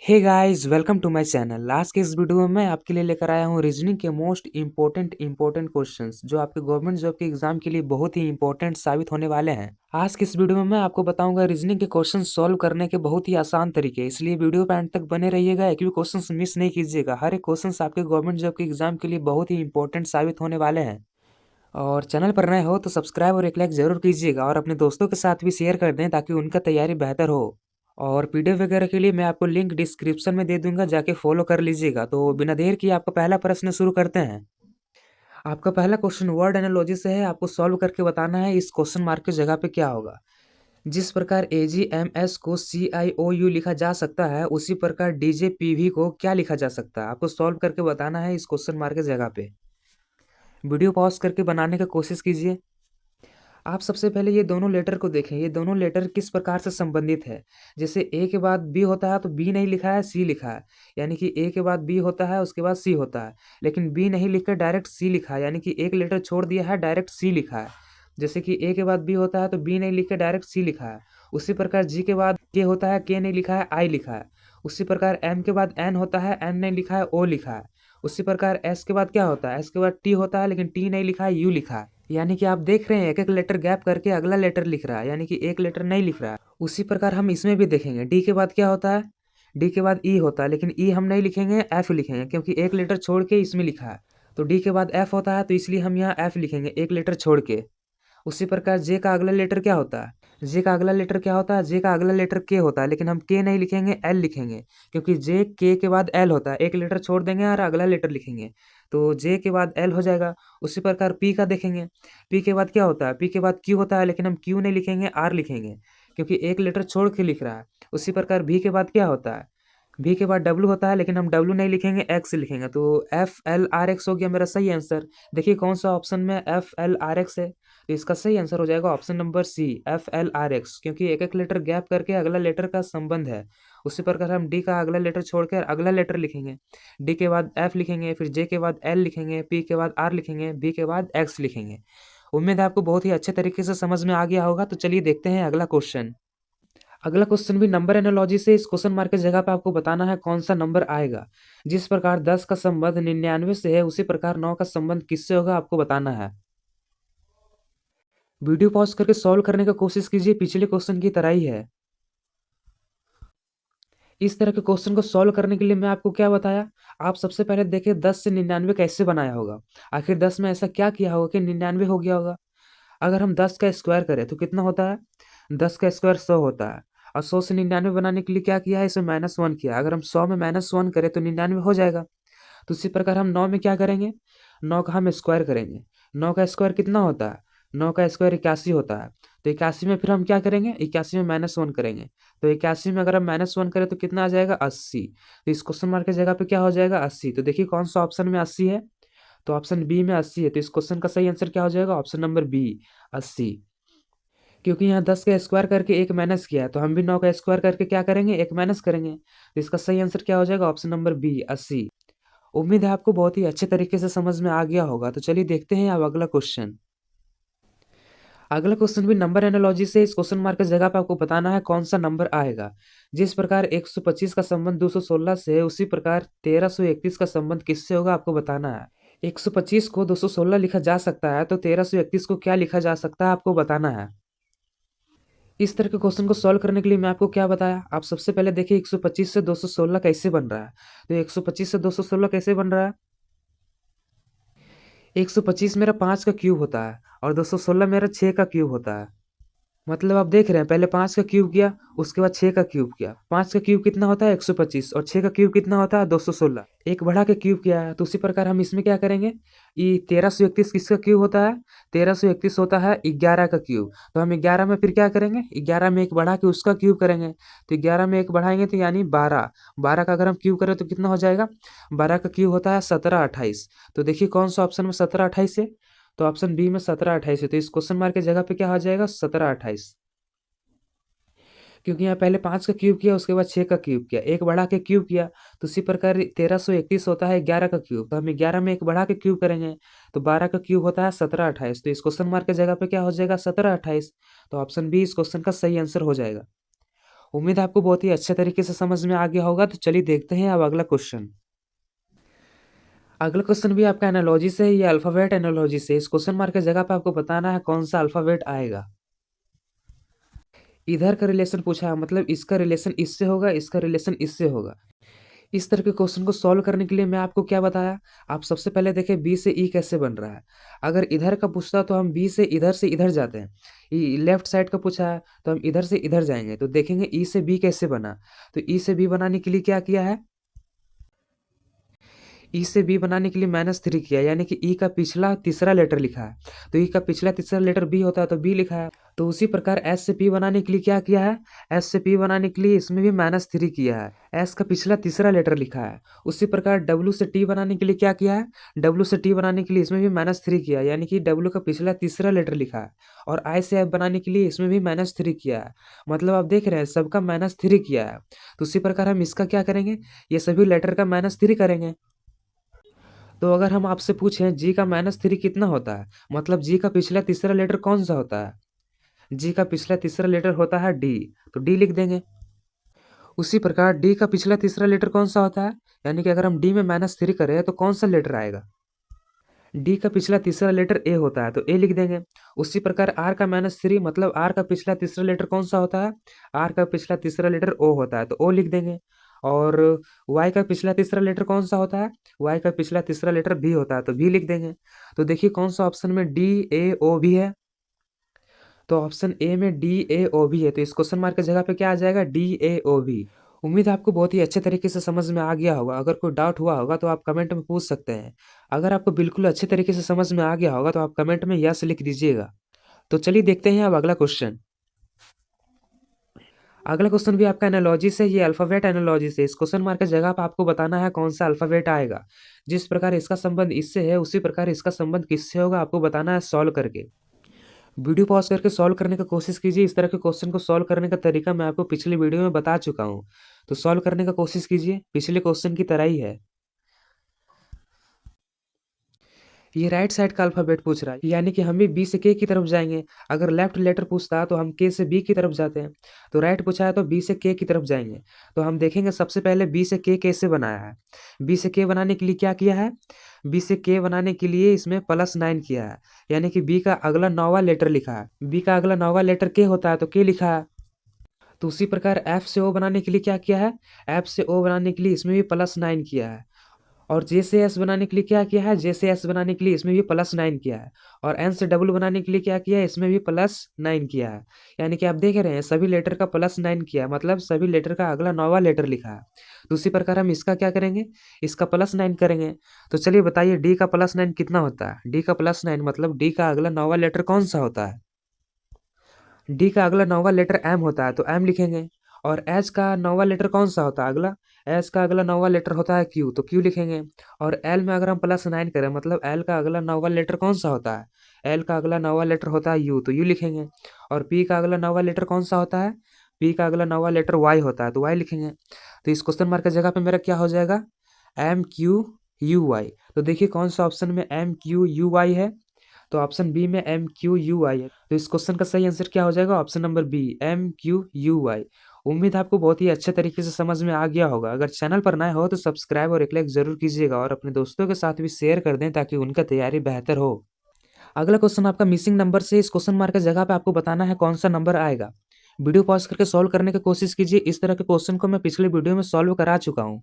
Hey guys, welcome to my channel. आज के इस वीडियो में मैं आपके लिए लेकर आया हूँ रीजनिंग के मोस्ट इम्पोर्टेंट क्वेश्चंस जो आपके गवर्नमेंट जॉब के एग्जाम के लिए बहुत ही इंपॉर्टेंट साबित होने वाले हैं। आज के इस वीडियो में मैं आपको बताऊंगा रीजनिंग के क्वेश्चन सॉल्व करने के बहुत ही आसान तरीके, इसलिए वीडियो पे एंड तक बने रहिएगा। एक भी क्वेश्चन मिस नहीं कीजिएगा। हर एक क्वेश्चन आपके गवर्नमेंट जॉब के एग्जाम के लिए बहुत ही इंपॉर्टेंट साबित होने वाले हैं। और चैनल पर नए हो तो सब्सक्राइब और एक लाइक जरूर कीजिएगा और अपने दोस्तों के साथ भी शेयर कर दें ताकि उनका तैयारी बेहतर हो। और पीडीएफ वगैरह के लिए मैं आपको लिंक डिस्क्रिप्शन में दे दूंगा, जाके फॉलो कर लीजिएगा। तो बिना देर किए आपका पहला प्रश्न शुरू करते हैं। आपका पहला क्वेश्चन वर्ड एनालॉजी से है। आपको सॉल्व करके बताना है इस क्वेश्चन मार्क की जगह पे क्या होगा। जिस प्रकार AGMS को CIOU लिखा जा सकता है, उसी प्रकार DJPV को क्या लिखा जा सकता है। आपको सॉल्व करके बताना है इस क्वेश्चन मार्क की जगह पे। वीडियो पॉज करके बनाने की कोशिश कीजिए। आप सबसे पहले ये दोनों लेटर को देखें, ये दोनों लेटर किस प्रकार से संबंधित है। जैसे ए के बाद बी होता है तो बी नहीं लिखा है, सी लिखा है। यानी कि ए के बाद बी होता है, उसके बाद सी होता है। लेकिन बी नहीं लिखकर डायरेक्ट सी लिखा है, यानी कि एक लेटर छोड़ दिया है, डायरेक्ट सी लिखा है। जैसे कि ए के बाद बी होता है तो बी नहीं लिख के डायरेक्ट सी लिखा है। उसी प्रकार जी के बाद के होता है, के नहीं लिखा है, आई लिखा है। उसी प्रकार एम के बाद एन होता है, एन नहीं लिखा है, ओ लिखा है। उसी प्रकार एस के बाद क्या होता है, एस के बाद टी होता है, लेकिन टी नहीं लिखा है, यू लिखा है। यानी कि आप देख रहे हैं एक एक लेटर गैप करके अगला लेटर लिख रहा है, यानी कि एक लेटर नहीं लिख रहा है। उसी प्रकार हम इसमें भी देखेंगे। डी के बाद क्या होता है, डी के बाद ई होता है, लेकिन ई हम नहीं लिखेंगे, एफ लिखेंगे, क्योंकि एक लेटर छोड़ के इसमें लिखा है। तो डी के बाद एफ होता है, तो इसलिए हम यहाँ एफ लिखेंगे एक लेटर छोड़ के। उसी प्रकार जे का अगला लेटर क्या होता है, जे का अगला लेटर क्या होता है, जे का अगला लेटर के होता है, लेकिन हम के नहीं लिखेंगे, एल लिखेंगे, क्योंकि जे के बाद एल होता है। एक लेटर छोड़ देंगे और अगला लेटर लिखेंगे, तो जे के बाद एल हो जाएगा। उसी प्रकार पी का देखेंगे, पी के बाद क्या होता है, पी के बाद क्यू होता है, लेकिन हम क्यू नहीं लिखेंगे, आर लिखेंगे, क्योंकि एक लेटर छोड़ के लिख रहा है। उसी प्रकार भी के बाद क्या होता है, भी के बाद डब्लू होता है, लेकिन हम डब्लू नहीं लिखेंगे, एक्स लिखेंगे। तो FLRX हो गया मेरा सही आंसर। देखिए कौन सा ऑप्शन में FLRX है, तो इसका सही आंसर हो जाएगा ऑप्शन नंबर सी, FLRX, क्योंकि एक एक लेटर गैप करके अगला लेटर का संबंध है। उसी प्रकार हम डी का अगला लेटर छोड़कर अगला लेटर लिखेंगे। डी के बाद एफ लिखेंगे, फिर जे के बाद एल लिखेंगे, पी के बाद आर लिखेंगे, बी के बाद एक्स लिखेंगे। उम्मीद है आपको बहुत ही अच्छे तरीके से समझ में आ गया होगा। तो चलिए देखते हैं अगला क्वेश्चन। अगला क्वेश्चन भी नंबर एनालॉजी से। इस क्वेश्चन मार्क की जगह पे आपको बताना है कौन सा नंबर आएगा। जिस प्रकार 10 का संबंध 99 से है, उसी प्रकार 9 का संबंध किससे होगा, आपको बताना है। वीडियो पॉज करके सॉल्व करने की कोशिश कीजिए, पिछले क्वेश्चन की तरह ही है। इस तरह के क्वेश्चन को सॉल्व करने के लिए मैं आपको क्या बताया, आप सबसे पहले देखिए 10 से 99 कैसे बनाया होगा। आखिर 10 में ऐसा क्या किया होगा कि 99 हो गया होगा। अगर हम 10 का स्क्वायर करें तो कितना होता है, 10 का स्क्वायर 100 होता है। और 100 से 99 बनाने के लिए क्या किया है, इसमें -1 किया। अगर हम 100 में -1 करें तो 99 हो जाएगा। तो उसी प्रकार हम 9 में क्या करेंगे, 9 का हम स्क्वायर करेंगे। 9 का स्क्वायर कितना होता है, 9 का स्क्वायर 81 होता है। तो 81 में फिर हम क्या करेंगे, 81 में -1 करेंगे। तो 81 में अगर हम -1 करें तो कितना आ जाएगा, 80। तो इस क्वेश्चन मार्क की जगह पे क्या हो जाएगा, 80। तो देखिए कौन सा ऑप्शन में 80 है, तो ऑप्शन बी में 80 है। तो इस क्वेश्चन का सही आंसर क्या हो जाएगा, ऑप्शन नंबर बी, 80। क्योंकि यहाँ 10 का स्क्वायर करके एक माइनस किया है, तो हम भी 9 का स्क्वायर करके क्या करेंगे, एक माइनस करेंगे। तो इसका सही आंसर क्या हो जाएगा, ऑप्शन नंबर बी, 80। उम्मीद है आपको बहुत ही अच्छे तरीके से समझ में आ गया होगा। तो चलिए देखते हैं अब अगला क्वेश्चन। अगला क्वेश्चन भी नंबर एनालॉजी से। इस क्वेश्चन मार्क की जगह पे आपको बताना है कौन सा नंबर आएगा। जिस प्रकार 125 का संबंध 216 से है, उसी प्रकार 1331 का संबंध किससे होगा, आपको बताना है। 125 को 216 लिखा जा सकता है, तो 1331 को क्या लिखा जा सकता है, आपको बताना है। इस तरह के क्वेश्चन को सॉल्व करने के लिए मैं आपको क्या बताया, आप सबसे पहले देखिए 125 से 216 कैसे बन रहा है। तो 125 से 216 कैसे बन रहा है, 125 मेरा 5 का क्यूब होता है और 216 मेरा 6 का क्यूब होता है। मतलब आप देख रहे हैं, पहले 5 का क्यूब किया, उसके बाद 6 का क्यूब किया। 5 का क्यूब कितना होता है, 125, और 6 का क्यूब कितना होता है, 216। एक बढ़ा के क्यूब किया है। तो उसी प्रकार हम इसमें क्या करेंगे, ये 1331 किसका क्यूब होता है, 1331 होता है 11 का क्यूब। तो हम 11 में फिर क्या करेंगे, 11 में एक बढ़ा के उसका क्यूब करेंगे। तो 11 में एक बढ़ाएंगे तो यानी 12। 12 का अगर हम क्यूब करें तो कितना हो जाएगा, 12 का क्यूब होता है 1728। तो देखिए कौन सा ऑप्शन में 1728 है, तो ऑप्शन बी में 1728 है। तो इस क्वेश्चन मार्क की जगह पे क्या हो जाएगा, 1728। क्योंकि यहाँ पहले 5 का क्यूब किया, उसके बाद 6 का क्यूब किया, एक बढ़ा के क्यूब किया। तो उसी प्रकार 1331 होता है 11 का क्यूब, तो हम 11 में एक बढ़ा के क्यूब करेंगे। तो 12 का क्यूब होता है 1728। तो इस क्वेश्चन मार्क की जगह पे क्या हो जाएगा, 1728। तो ऑप्शन बी इस क्वेश्चन का सही आंसर हो जाएगा। उम्मीद है आपको बहुत ही अच्छे तरीके से समझ में आ गया होगा। तो चलिए देखते हैं अब अगला क्वेश्चन। अगला क्वेश्चन भी आपका एनालॉजी से है, ये अल्फाबेट एनालॉजी से। इस क्वेश्चन मार्क की जगह पे आपको बताना है कौन सा अल्फाबेट आएगा। इधर का रिलेशन पूछा है, मतलब इसका रिलेशन इससे होगा, इसका रिलेशन इससे होगा। इस तरह के क्वेश्चन को सॉल्व करने के लिए मैं आपको क्या बताया, आप सबसे पहले देखें बी से ई कैसे बन रहा है। अगर इधर का पूछता तो हम बी से इधर जाते हैं। लेफ्ट साइड का पूछा है तो हम इधर से इधर जाएंगे, तो देखेंगे ई से बी कैसे बना। तो ई से बी बनाने के लिए क्या किया है, ई से बी बनाने के लिए -3 किया, यानी कि ई का पिछला तीसरा लेटर लिखा है। तो ई का पिछला तीसरा लेटर बी होता है तो बी लिखा है। तो उसी प्रकार एस से पी बनाने के लिए क्या किया है, एस से पी बनाने के लिए इसमें भी -3 किया है, एस का पिछला तीसरा लेटर लिखा है। उसी प्रकार डब्ल्यू से टी बनाने के लिए क्या किया है, डब्ल्यू से टी बनाने के लिए इसमें भी -3 किया, यानी कि डब्ल्यू का पिछला तीसरा लेटर लिखा है। और आई से एफ बनाने के लिए इसमें भी -3 किया है। मतलब आप देख रहे हैं सबका -3 किया है। तो उसी प्रकार हम इसका क्या करेंगे, ये सभी लेटर का -3 करेंगे। तो अगर हम आपसे पूछें जी का -3 कितना होता है, मतलब जी का पिछला तीसरा लेटर कौन सा होता है, जी का पिछला तीसरा लेटर होता है डी, तो डी लिख देंगे। उसी प्रकार डी का पिछला तीसरा लेटर कौन सा होता है, यानी कि अगर हम डी में -3 करें तो कौन सा लेटर आएगा, डी का पिछला तीसरा लेटर ए होता है तो ए लिख देंगे। उसी प्रकार आर का -3 मतलब आर का पिछला तीसरा लेटर कौन सा होता है, आर का पिछला तीसरा लेटर ओ होता है तो ओ लिख देंगे। और वाई का पिछला तीसरा लेटर कौन सा होता है, वाई का पिछला तीसरा लेटर भी होता है तो भी लिख देंगे। तो देखिए कौन सा ऑप्शन में डी ए ओ भी है, तो ऑप्शन ए में डी ए ओ भी है। तो इस क्वेश्चन मार्क की जगह पे क्या आ जाएगा, डी ए ओ भी। उम्मीद है आपको बहुत ही अच्छे तरीके से समझ में आ गया होगा। अगर कोई डाउट हुआ होगा तो आप कमेंट में पूछ सकते हैं। अगर आपको बिल्कुल अच्छे तरीके से समझ में आ गया होगा तो आप कमेंट में यस लिख दीजिएगा। तो चलिए देखते हैं अब अगला क्वेश्चन। अगला क्वेश्चन भी आपका एनालॉजी से, ये अल्फाबेट एनालॉजी से। इस क्वेश्चन मार्क की जगह पर आपको बताना है कौन सा अल्फाबेट आएगा। जिस प्रकार इसका संबंध इससे है उसी प्रकार इसका संबंध किससे होगा आपको बताना है सॉल्व करके। वीडियो पॉज करके सॉल्व करने की कोशिश कीजिए। इस तरह के क्वेश्चन को सॉल्व करने का तरीका मैं आपको पिछले वीडियो में बता चुका हूँ, तो सॉल्व करने का कोशिश कीजिए, पिछले क्वेश्चन की तरह ही है। ये राइट साइड का अल्फाबेट पूछ रहा है, यानी कि हम भी बी से के की तरफ जाएंगे। अगर लेफ्ट लेटर पूछता तो हम के से बी की तरफ जाते हैं, तो राइट पूछा है तो बी से के की तरफ जाएंगे। तो हम देखेंगे सबसे पहले बी से के कैसे बनाया है। बी से के बनाने के लिए क्या किया है, बी से के बनाने के लिए इसमें +9 किया है, यानी कि बी का अगला 9वां लेटर लिखा है। बी का अगला 9वां लेटर के होता है तो के लिखा है। तो उसी प्रकार एफ से ओ बनाने के लिए क्या किया है, एफ से ओ बनाने के लिए इसमें भी +9 किया है। और जे से एस बनाने के लिए क्या किया है, जे से एस बनाने के लिए इसमें भी +9 किया है। और एन से डब्ल्यू बनाने के लिए क्या किया है, इसमें भी +9 किया है। यानी कि आप देख रहे हैं सभी लेटर का +9 किया है, मतलब सभी लेटर का अगला 9वां लेटर लिखा है। तो उसी प्रकार हम इसका क्या करेंगे, इसका +9 करेंगे। तो चलिए बताइए डी का +9 कितना होता है। डी का +9 मतलब डी का अगला 9वां लेटर कौन सा होता है, डी का अगला 9वां लेटर एम होता है तो एम लिखेंगे। और एच का 9वां लेटर कौन सा होता है अगला, एच का अगला 9वां लेटर होता है क्यू, तो क्यू लिखेंगे। और एल में अगर हम +9 करें मतलब एल का अगला 9वां लेटर कौन सा होता है, एल का अगला 9वां लेटर होता है यू, तो यू लिखेंगे। और पी का अगला 9वां लेटर कौन सा होता है, पी का अगला 9वां लेटर वाई होता है तो वाई लिखेंगे। तो इस क्वेश्चन मार्क की जगह पे मेरा क्या हो जाएगा, एम क्यू यू वाई। तो देखिए कौन सा ऑप्शन में एम क्यू यू वाई है, तो ऑप्शन बी में एम क्यू यू वाई है। तो इस क्वेश्चन का सही आंसर क्या हो जाएगा, option number B M Q U Y. उम्मीद है आपको बहुत ही अच्छे तरीके से समझ में आ गया होगा। अगर चैनल पर नए हो तो सब्सक्राइब और एक लाइक जरूर कीजिएगा और अपने दोस्तों के साथ भी शेयर कर दें ताकि उनका तैयारी बेहतर हो। अगला क्वेश्चन आपका मिसिंग नंबर से। इस क्वेश्चन मार्क की जगह पे आपको बताना है कौन सा नंबर आएगा। वीडियो पॉज करके सॉल्व करने की कोशिश कीजिए। इस तरह के क्वेश्चन को मैं पिछले वीडियो में सॉल्व करा चुका हूँ।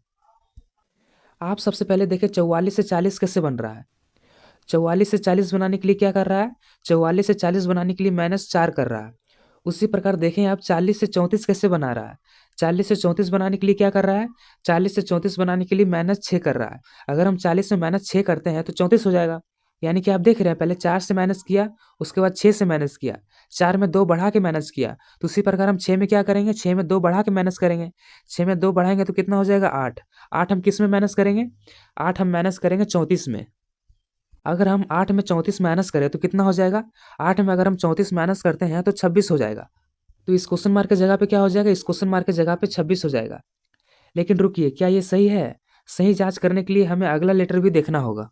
आप सबसे पहले देखिए 44 से 40 कैसे बन रहा है। 44 से 40 बनाने के लिए क्या कर रहा है, 44 से 40 बनाने के लिए -4 कर रहा है। उसी प्रकार देखें आप 40 से 34 कैसे बना रहा है। 40 से 34 बनाने के लिए क्या कर रहा है, 40 से 34 बनाने के लिए -6 कर रहा है। अगर हम 40 से -6 करते हैं तो 34 हो जाएगा। यानी कि आप देख रहे हैं पहले 4 से माइनस किया, उसके बाद 6 से माइनस किया, 4 में 2 बढ़ा के माइनस किया। तो उसी प्रकार हम 6 में क्या करेंगे, 6 में 2 बढ़ा के माइनस करेंगे। 6 में 2 बढ़ाएंगे तो कितना हो जाएगा 8। 8 हम किस में माइनस करेंगे, 8 हम माइनस करेंगे 34 में। अगर हम 8 में 34 माइनस करें तो कितना हो जाएगा, 8 में अगर हम 34 माइनस करते हैं तो 26 हो जाएगा। तो इस क्वेश्चन मार्क की जगह पे क्या हो जाएगा, इस क्वेश्चन मार्क की जगह पे 26 हो जाएगा। लेकिन रुकिए, क्या ये सही है, सही जांच करने के लिए हमें अगला लेटर भी देखना होगा।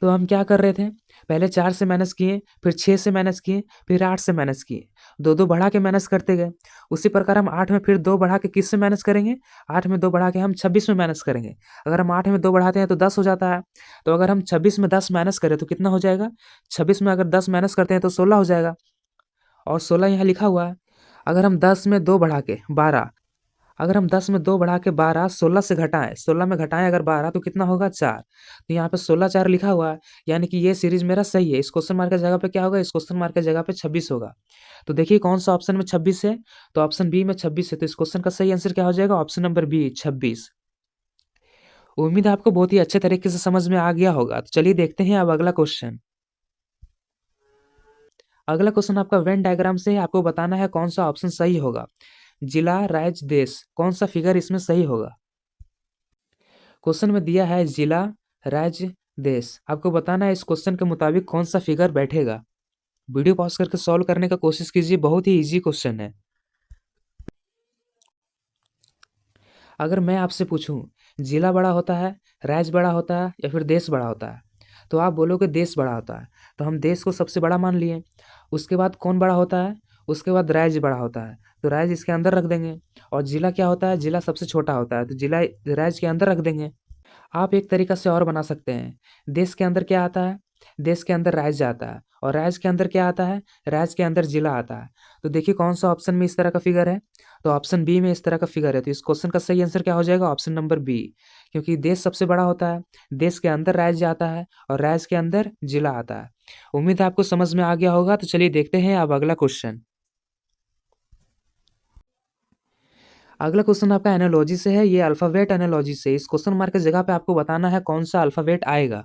तो हम क्या कर रहे थे, पहले 4 से माइनस किए, फिर 6 से माइनस किए, फिर 8 से माइनस किए, 2-2 बढ़ा के माइनस करते गए। उसी प्रकार हम 8 में फिर 2 बढ़ा के किससे माइनस करेंगे, 8 में 2 बढ़ा के हम 26 में माइनस करेंगे। अगर हम 8 में 2 बढ़ाते हैं तो 10 हो जाता है। तो अगर हम 26 में 10 माइनस करें तो कितना हो जाएगा, 26 में अगर 10 माइनस करते हैं तो 16 हो जाएगा, और 16 यहाँ लिखा हुआ है। अगर हम 10 में 2 बढ़ा के 12, अगर हम 10 में 2 बढ़ा के 12 16 से घटाएं, 16 में घटाएं अगर 12 तो कितना होगा 4। तो यहाँ पे 16 4 लिखा हुआ है, यानी कि ये सीरीज मेरा सही है। इस क्वेश्चन मार्क की जगह पे क्या होगा, इस क्वेश्चन मार्क की जगह पे 26 होगा। तो देखिए कौन सा ऑप्शन में 26 है, तो ऑप्शन बी में 26 है। तो इस क्वेश्चन का सही आंसर क्या हो जाएगा, ऑप्शन नंबर बी 26। उम्मीद है आपको बहुत ही अच्छे तरीके से समझ में आ गया होगा। तो चलिए देखते हैं अब अगला क्वेश्चन। अगला क्वेश्चन आपका वेन डायग्राम से है, आपको बताना है कौन सा ऑप्शन सही होगा। जिला, राज्य, देश, कौन सा फिगर इसमें सही होगा। क्वेश्चन में दिया है जिला, राज्य, देश, आपको बताना है इस क्वेश्चन के मुताबिक कौन सा फिगर बैठेगा। वीडियो पॉज करके सॉल्व करने का कोशिश कीजिए, बहुत ही इजी क्वेश्चन है। अगर मैं आपसे पूछूं जिला बड़ा होता है, राज्य बड़ा होता है या फिर देश बड़ा होता है, तो आप बोलोगे देश बड़ा होता है। तो हम देश को सबसे बड़ा मान लिए। उसके बाद कौन बड़ा होता है, उसके बाद राज्य बड़ा होता है, तो राज्य इसके अंदर रख देंगे। और जिला क्या होता है, जिला सबसे छोटा होता है, तो जिला राज्य के अंदर रख देंगे। आप एक तरीका से और बना सकते हैं। देश के अंदर क्या आता है, देश के अंदर राज्य आता है, और राज्य के अंदर क्या आता है, राज्य के अंदर जिला आता है। तो देखिए कौन सा ऑप्शन में इस तरह का फिगर है, तो ऑप्शन बी में इस तरह का फिगर है। तो इस क्वेश्चन का सही आंसर क्या हो जाएगा, ऑप्शन नंबर बी। क्योंकि देश सबसे बड़ा होता है, देश के अंदर राज्य आता है, और राज्य के अंदर जिला आता है। उम्मीद है आपको समझ में आ गया होगा। तो चलिए देखते हैं अब अगला क्वेश्चन। अगला क्वेश्चन आपका एनालॉजी से है, ये अल्फाबेट एनालॉजी से। इस क्वेश्चन मार्क की जगह पे आपको बताना है कौन सा अल्फाबेट आएगा।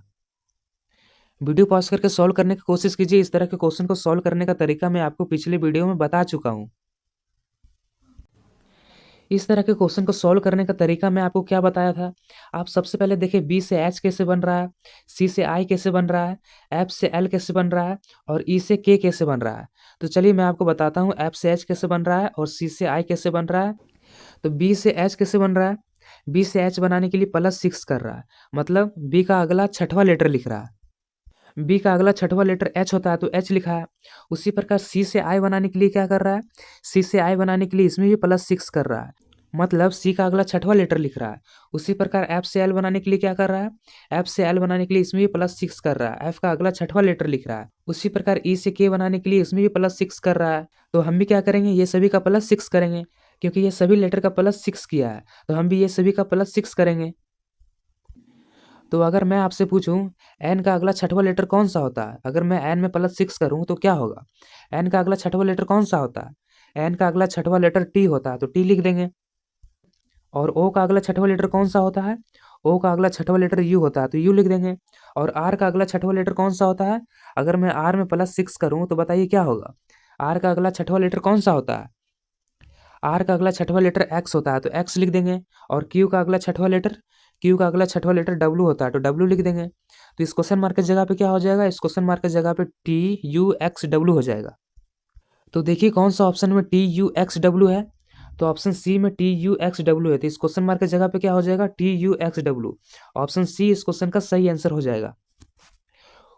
वीडियो पॉज करके सॉल्व करने की कोशिश कीजिए। इस तरह के क्वेश्चन को सॉल्व करने का तरीका मैं आपको पिछले वीडियो में बता चुका हूं। इस तरह के क्वेश्चन को सॉल्व करने का तरीका मैं आपको क्या बताया था। आप सबसे पहले देखिए बी से एच कैसे बन रहा है, सी से आई कैसे बन रहा है, एफ से एल कैसे बन रहा है, और ई से के कैसे बन रहा है। तो चलिए मैं आपको बताता हूँ एफ से एच कैसे बन रहा है और सी से आई कैसे बन रहा है। तो बी से एच कैसे बन रहा है, बी से एच बनाने के लिए +6 कर रहा है, मतलब बी का अगला छठवां लेटर लिख रहा है। बी का अगला छठवां लेटर एच होता है तो एच लिखा है। उसी प्रकार सी से आई बनाने के लिए क्या कर रहा है, सी से आई बनाने के लिए इसमें भी +6 कर रहा है, मतलब सी का अगला छठवां लेटर लिख रहा है। उसी प्रकार एफ से एल बनाने के लिए क्या कर रहा है, एफ से एल बनाने के लिए इसमें भी +6 कर रहा है, एफ का अगला छठवां लेटर लिख रहा है। उसी प्रकार ई से के बनाने के लिए इसमें भी +6 कर रहा है। तो हम भी क्या करेंगे, ये सभी का +6 करेंगे, क्योंकि ये सभी लेटर का +6 किया है, तो हम भी ये सभी का +6 करेंगे। तो अगर मैं आपसे पूछूं एन का अगला छठवां लेटर कौन सा होता है, अगर मैं एन में +6 करूं तो क्या होगा। एन का अगला छठवां लेटर कौन सा होता है, एन का अगला छठवां लेटर टी होता है, तो टी लिख देंगे। और ओ का अगला छठवां लेटर कौन सा होता है, ओ का अगला छठवां लेटर यू होता है, तो यू लिख देंगे। और आर का अगला छठवां लेटर कौन सा होता है, अगर मैं आर में +6 करूं तो बताइए क्या होगा। आर का अगला छठवां लेटर कौन सा होता है, आर का अगला छठवां लेटर एक्स होता है, तो एक्स लिख देंगे। और क्यू का अगला छठवां लेटर, क्यू का अगला छठवां लेटर डब्लू होता है, तो डब्लू लिख देंगे। तो इस क्वेश्चन मार्क की जगह पे क्या हो जाएगा, इस क्वेश्चन मार्क की जगह पे TUXW हो जाएगा। तो देखिए कौन सा ऑप्शन में TUXW है, तो ऑप्शन सी में TUXW है। तो इस क्वेश्चन मार्क की जगह पे क्या हो जाएगा, TUXW। ऑप्शन सी इस क्वेश्चन का सही आंसर हो जाएगा।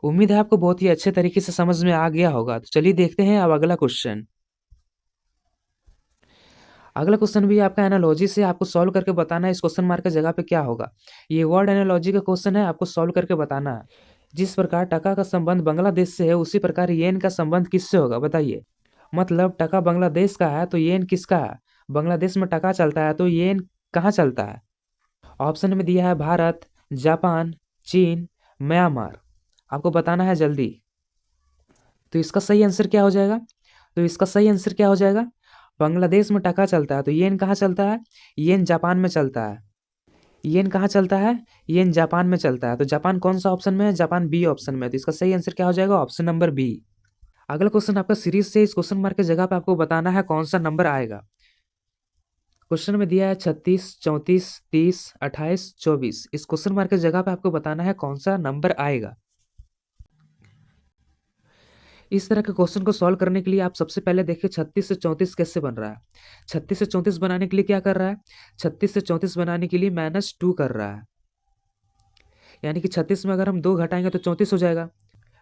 उम्मीद है आपको बहुत ही अच्छे तरीके से समझ में आ गया होगा। तो चलिए देखते हैं अब अगला क्वेश्चन। अगला क्वेश्चन भी आपका एनालॉजी से, आपको सॉल्व करके बताना है इस क्वेश्चन मार्क की जगह पे क्या होगा। ये वर्ड एनालॉजी का क्वेश्चन है, आपको सॉल्व करके बताना है। जिस प्रकार टका का संबंध बांग्लादेश से है, उसी प्रकार येन का संबंध किससे होगा बताइए। मतलब टका बांग्लादेश का है तो येन किसका है, बांग्लादेश में टका चलता है तो येन कहाँ चलता है। ऑप्शन में दिया है भारत, जापान, चीन, म्यांमार, आपको बताना है जल्दी। तो इसका सही आंसर क्या हो जाएगा, तो इसका सही आंसर क्या हो जाएगा, बांग्लादेश में टका चलता है तो येन कहाँ चलता है, येन जापान में चलता है। येन कहाँ चलता है, येन जापान में चलता है। तो जापान कौन सा ऑप्शन में है, जापान बी ऑप्शन में है। तो इसका सही आंसर क्या हो जाएगा, ऑप्शन नंबर बी। अगला क्वेश्चन आपका सीरीज से, इस क्वेश्चन मार्क की जगह पे आपको बताना है कौन सा नंबर आएगा। क्वेश्चन में दिया है 36, 34, 30, 28, 24। इस क्वेश्चन मार्क की जगह पे आपको बताना है कौन सा नंबर आएगा। इस तरह के क्वेश्चन को सॉल्व करने के लिए आप सबसे पहले देखिए 36 से 34 कैसे बन रहा है। 36 से 34 बनाने के लिए क्या कर रहा है, 36 से 34 बनाने के लिए -2 कर रहा है। यानी कि 36 में अगर हम 2 घटाएंगे तो 34 हो जाएगा।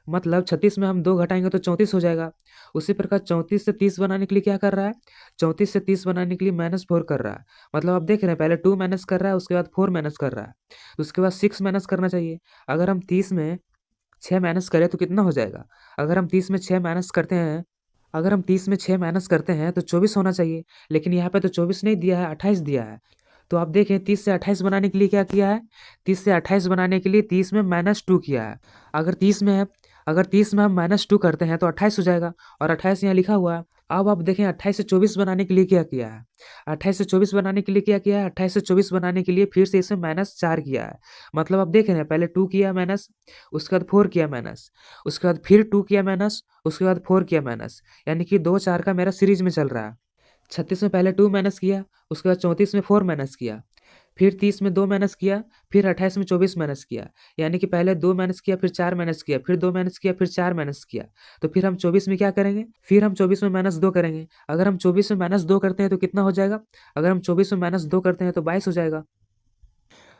मतलब 36 में हम 2 घटाएंगे तो 34 हो जाएगा। उसी प्रकार 34 से 30 बनाने के लिए क्या कर रहा है, 34 से 30 बनाने के लिए -4 कर रहा है। मतलब आप देख रहे हैं पहले 2 माइनस कर रहा है, उसके बाद 4 माइनस कर रहा है, तो उसके बाद 6 माइनस करना चाहिए। अगर हम 30 में 6 माइनस करें तो कितना हो जाएगा? अगर हम 30 में 6 माइनस करते हैं अगर हम 30 में 6 माइनस करते हैं तो 24 होना चाहिए। लेकिन यहाँ पे तो 24 नहीं दिया है, 28 दिया है। तो आप देखें 30 से 28 बनाने के लिए क्या किया है, 30 से 28 बनाने के लिए 30 में -2 किया है। अगर 30 में है अगर 30 में हम -2 करते हैं तो 28 हो जाएगा, और 28 यहाँ लिखा हुआ है। अब आप देखें 28 से 24 बनाने के लिए क्या किया है, 28 से 24 बनाने के लिए क्या किया है, 28 से 24 बनाने के लिए फिर से इसमें -4 किया है। मतलब आप देख रहे हैं पहले 2 किया माइनस, उसके बाद 4 किया माइनस, उसके बाद फिर 2 किया माइनस, उसके बाद 4 किया माइनस, यानी कि 2 4 का मेरा सीरीज में चल रहा है। 36 में पहले 2 माइनस किया, उसके बाद 34 में 4 माइनस किया, फिर 30 में 2 माइनस किया, फिर 28 में 24 माइनस किया। यानी कि पहले 2 माइनस किया, फिर 4 माइनस किया, फिर 2 माइनस किया, फिर 4 माइनस किया। तो फिर हम 24 में क्या करेंगे, फिर हम 24 में -2 करेंगे। अगर हम 24 में -2 करते हैं तो कितना हो जाएगा, अगर हम 24 में -2 करते हैं तो 22 हो जाएगा।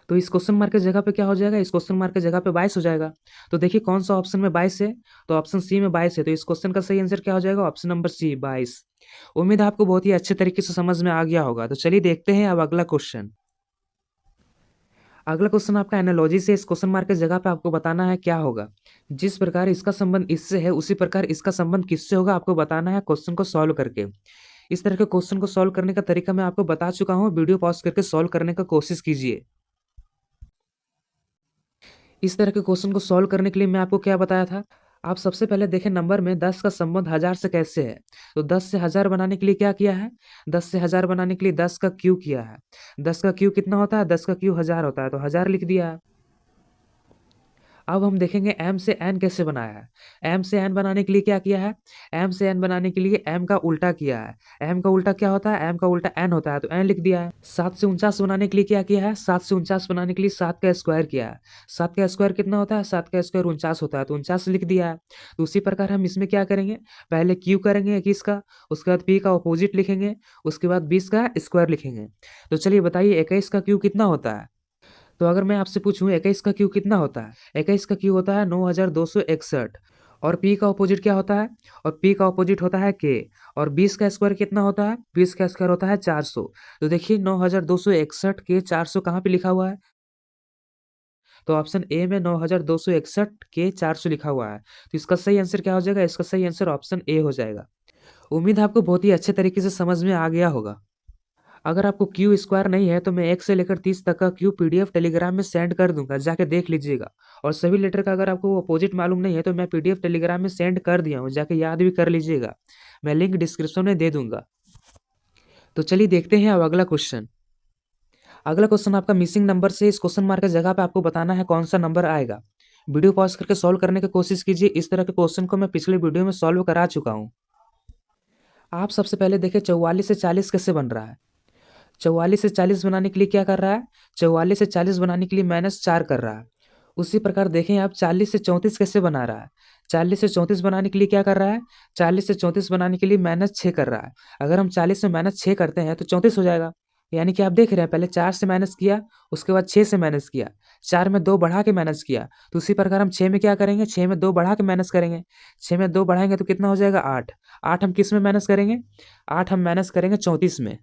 तो इस क्वेश्चन मार्क की जगह पे क्या हो जाएगा, इस क्वेश्चन मार्क की जगह पे 22 हो जाएगा। तो देखिए कौन सा ऑप्शन में 22 है, तो ऑप्शन सी में 22 है। तो इस क्वेश्चन का सही आंसर क्या हो जाएगा, ऑप्शन नंबर सी 22। उम्मीद है आपको बहुत ही अच्छे तरीके से समझ में आ गया होगा। तो चलिए देखते हैं अब अगला क्वेश्चन। अगला क्वेश्चन आपका एनालॉजी से इस क्वेश्चन मार्क की जगह पे आपको बताना है क्या होगा। जिस प्रकार इसका संबंध इससे है उसी प्रकार इसका संबंध किससे होगा आपको बताना है क्वेश्चन को सॉल्व करके। इस तरह के क्वेश्चन को सॉल्व करने का तरीका मैं आपको बता चुका हूँ, वीडियो पॉज करके सॉल्व करने का कोशिश कीजिए। इस तरह के क्वेश्चन को सॉल्व करने के लिए मैं आपको क्या बताया था, आप सबसे पहले देखें नंबर में 10 का संबंध 1000 से कैसे है। तो 10 से 1000 बनाने के लिए क्या किया है, 10 से 1000 बनाने के लिए 10 का क्यू किया है। 10 का क्यू कितना होता है, 10 का क्यू 1000 होता है, तो 1000 लिख दिया है। अब हम देखेंगे m से n कैसे बनाया है। m से n बनाने के लिए क्या किया है, m से n बनाने के लिए m का उल्टा किया है। m का उल्टा क्या होता है, m का उल्टा n होता है, तो n लिख दिया है। 7 से 49 बनाने के लिए क्या किया है, 7 से 49 बनाने के लिए 7 का स्क्वायर किया है। 7 का स्क्वायर कितना होता है, 7 का स्क्वायर 49 होता है, तो 49 लिख दिया है। तो उसी प्रकार हम इसमें क्या करेंगे, पहले q करेंगे 21 का, उसके बाद p का अपोजिट लिखेंगे, उसके बाद 20 का स्क्वायर लिखेंगे। तो चलिए बताइए 21 का q कितना होता है। तो अगर मैं आपसे पूछूं 21 का क्यू कितना होता है, 21 का क्यू होता है 9261। और p का ऑपोजिट क्या होता है, और p का ऑपोजिट होता है k। और 20 का स्क्वायर कितना होता है, 20 का स्क्वायर होता है 400। तो देखिए 9261 के 400 कहाँ पे लिखा हुआ है, तो ऑप्शन ए में 9261 के 400 लिखा हुआ है। तो इसका सही आंसर क्या हो जाएगा, इसका सही आंसर ऑप्शन ए हो जाएगा। उम्मीद है आपको बहुत ही अच्छे तरीके से समझ में आ गया होगा। अगर आपको क्यू स्क्वायर नहीं है तो मैं 1 से लेकर 30 तक का क्यू पीडीएफ टेलीग्राम में सेंड कर दूंगा, जाके देख लीजिएगा। और सभी लेटर का अगर आपको अपोजिट मालूम नहीं है तो मैं पीडीएफ टेलीग्राम में सेंड कर दिया हूँ, जाके याद भी कर लीजिएगा। मैं लिंक डिस्क्रिप्शन में दे दूंगा। तो चलिए देखते हैं अब अगला क्वेश्चन। अगला क्वेश्चन आपका मिसिंग नंबर से इस क्वेश्चन मार्क की जगह पे आपको बताना है कौन सा नंबर आएगा। वीडियो पॉज करके सॉल्व करने की कोशिश कीजिए। इस तरह के क्वेश्चन को मैं पिछले वीडियो में सॉल्व करा चुका हूँ। आप सबसे पहले देखें 44 से 40 कैसे बन रहा है। 44 से 40 बनाने के लिए क्या कर रहा है, 44 से 40 बनाने के लिए -4 कर रहा है। उसी प्रकार देखें आप 40 से 34 कैसे बना रहा है। 40 से 34 बनाने के लिए क्या कर रहा है, 40 से 34 बनाने के लिए -6 कर रहा है। अगर हम 40 में -6 करते हैं तो 34 हो जाएगा। यानी कि आप देख रहे हैं पहले 4 से माइनस किया, उसके बाद 6 से माइनस किया, 4 में 2 बढ़ा के माइनस किया। तो उसी प्रकार हम 6 में क्या करेंगे, 6 में 2 बढ़ा के माइनस करेंगे। 6 में 2 बढ़ाएंगे तो कितना हो जाएगा 8। 8 हम किस में माइनस करेंगे, 8 हम माइनस करेंगे 34 में।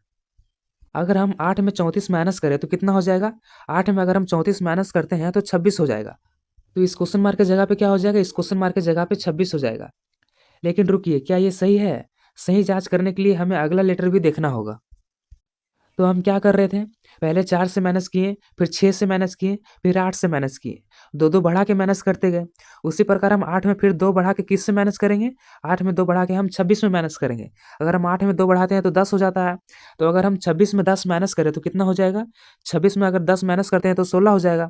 अगर हम 8 में 34 माइनस करें तो कितना हो जाएगा, 8 में अगर हम 34 माइनस करते हैं तो 26 हो जाएगा। तो इस क्वेश्चन मार्क की जगह पे क्या हो जाएगा, इस क्वेश्चन मार्क की जगह पे 26 हो जाएगा। लेकिन रुकिए, क्या ये सही है, सही जांच करने के लिए हमें अगला लेटर भी देखना होगा। तो हम क्या कर रहे थे, पहले 4 से माइनस किए, फिर 6 से माइनस किए, फिर 8 से माइनस किए, दो दो बढ़ा के माइनस करते गए। उसी प्रकार हम 8 में फिर 2 बढ़ा के किस से माइनस करेंगे, 8 में 2 बढ़ा के हम 26 में माइनस करेंगे। अगर हम 8 में 2 बढ़ाते हैं तो 10 हो जाता है। तो अगर हम 26 में 10 माइनस करें तो कितना हो जाएगा, 26 में अगर 10 माइनस करते हैं तो 16 हो जाएगा।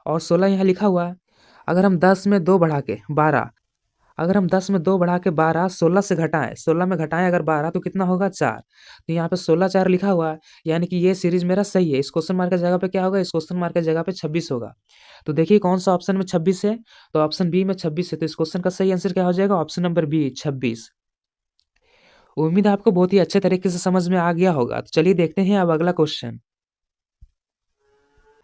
और 16 यहाँ लिखा हुआ है। अगर हम 10 में 2 बढ़ा के 12, अगर हम 10 में 2 बढ़ा के 12 16 से घटाएं, 16 में घटाएं अगर 12 तो कितना होगा 4। तो यहाँ पे 16 4 लिखा हुआ है, यानी कि ये सीरीज मेरा सही है। इस क्वेश्चन मार्क की जगह पे क्या होगा, इस क्वेश्चन मार्क की जगह पे 26 होगा। तो देखिए कौन सा ऑप्शन में 26 है, तो ऑप्शन बी में 26 है। तो इस क्वेश्चन का सही आंसर क्या हो जाएगा, ऑप्शन नंबर बी 26। उम्मीद है आपको बहुत ही अच्छे तरीके से समझ में आ गया होगा। तो चलिए देखते हैं अब अगला क्वेश्चन।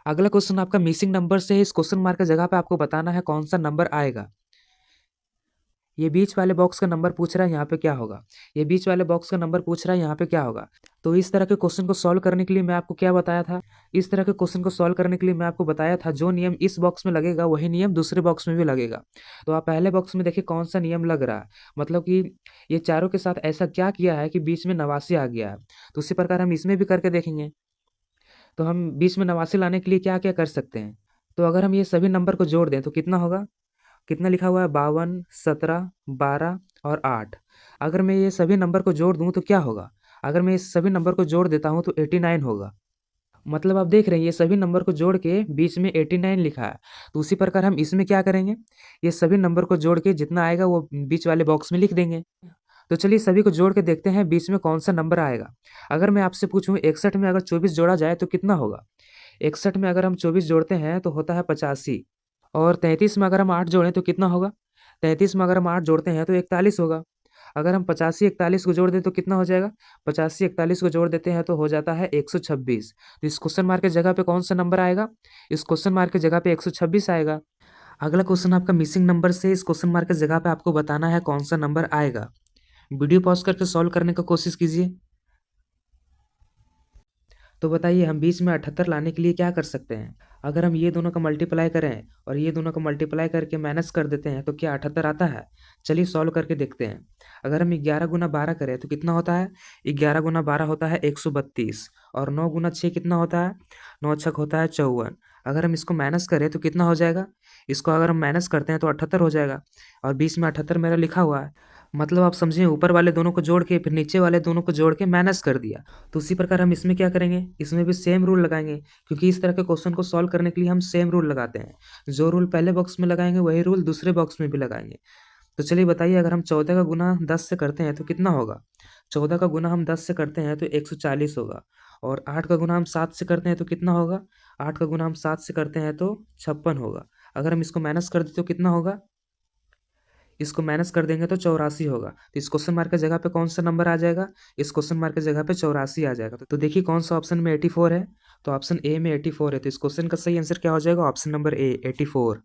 अगला क्वेश्चन आपका मिसिंग नंबर से है। इस क्वेश्चन मार्क की जगह पे आपको बताना है कौन सा नंबर आएगा। ये बीच वाले बॉक्स का नंबर पूछ रहा है, यहाँ पे क्या होगा। ये बीच वाले बॉक्स का नंबर पूछ रहा है, यहाँ पे क्या होगा। तो इस तरह के क्वेश्चन को सॉल्व करने के लिए मैं आपको क्या बताया था। इस तरह के क्वेश्चन को सॉल्व करने के लिए मैं आपको बताया था जो नियम इस बॉक्स में लगेगा वही नियम दूसरे बॉक्स में भी लगेगा। तो आप पहले बॉक्स में देखिए कौन सा नियम लग रहा है, मतलब कि ये चारों के साथ ऐसा क्या किया है कि बीच में नवासी आ गया है। तो उसी प्रकार हम इसमें भी करके देखेंगे। तो हम बीच में नवासी लाने के लिए क्या क्या कर सकते हैं। तो अगर हम ये सभी नंबर को जोड़ दें तो कितना होगा। कितना लिखा हुआ है 52, 17, 12 और 8। अगर मैं ये सभी नंबर को जोड़ दूं तो क्या होगा। अगर मैं इस सभी नंबर को जोड़ देता हूं तो 89 होगा। मतलब आप देख रहे हैं ये सभी नंबर को जोड़ के बीच में 89 लिखा है। तो उसी प्रकार हम इसमें क्या करेंगे, ये सभी नंबर को जोड़ के जितना आएगा वो बीच वाले बॉक्स में लिख देंगे। तो चलिए सभी को जोड़ के देखते हैं बीच में कौन सा नंबर आएगा। अगर मैं आपसे पूछूं 61 में अगर 24 जोड़ा जाए तो कितना होगा। 61 में अगर हम 24 जोड़ते हैं तो होता है 85। और 33 में अगर हम 8 जोड़ें तो कितना होगा। 33 में अगर हम 8 जोड़ते हैं तो 41 होगा। अगर हम 85 41 को जोड़ दें तो कितना हो जाएगा। 85 41 को जोड़ देते हैं तो हो जाता है 126। तो इस क्वेश्चन मार्क की जगह पे कौन सा नंबर आएगा। इस क्वेश्चन मार्क की जगह पे 126 आएगा। अगला क्वेश्चन आपका मिसिंग नंबर से इस क्वेश्चन मार्क की जगह पे आपको बताना है कौन सा नंबर आएगा। वीडियो पॉज करके सॉल्व करने का कोशिश कीजिए। तो बताइए हम बीच में 78 लाने के लिए क्या कर सकते हैं। अगर हम ये दोनों का मल्टीप्लाई करें और ये दोनों का मल्टीप्लाई करके माइनस कर देते हैं तो क्या 78 आता है। चलिए सॉल्व करके देखते हैं। अगर हम 11 गुना 12 करें तो कितना होता है। 11 गुना 12 होता है 132। और 9 गुना 6 कितना होता है। 9 छक होता है 54। अगर हम इसको माइनस करें तो कितना हो जाएगा। इसको अगर हम माइनस करते हैं तो 78 हो जाएगा। और बीच में 78 मेरा लिखा हुआ है। मतलब आप समझिए ऊपर वाले दोनों को जोड़ के फिर नीचे वाले दोनों को जोड़ के माइनस कर दिया। तो उसी प्रकार हम इसमें क्या करेंगे, इसमें भी सेम रूल लगाएंगे। क्योंकि इस तरह के क्वेश्चन को सॉल्व करने के लिए हम सेम रूल लगाते हैं। जो रूल पहले बॉक्स में लगाएंगे वही रूल दूसरे बॉक्स में भी लगाएंगे। तो चलिए बताइए अगर हम 14 का गुना 10 से करते हैं तो कितना होगा। 14 का गुना हम 10 से करते हैं तो 140 होगा। और 8 का गुना हम 7 से करते हैं तो कितना होगा। 8 का गुना हम 7 से करते हैं तो 56 होगा। अगर हम इसको माइनस कर दें तो कितना होगा। इसको माइनस कर देंगे तो 84 होगा। तो इस क्वेश्चन मार्क की जगह पे कौन सा नंबर आ जाएगा। इस क्वेश्चन मार्क की जगह पे 84 आ जाएगा। तो देखिए कौन सा ऑप्शन में 84 है। तो ऑप्शन ए में 84 है। तो इस क्वेश्चन का सही आंसर क्या हो जाएगा, ऑप्शन नंबर ए 84।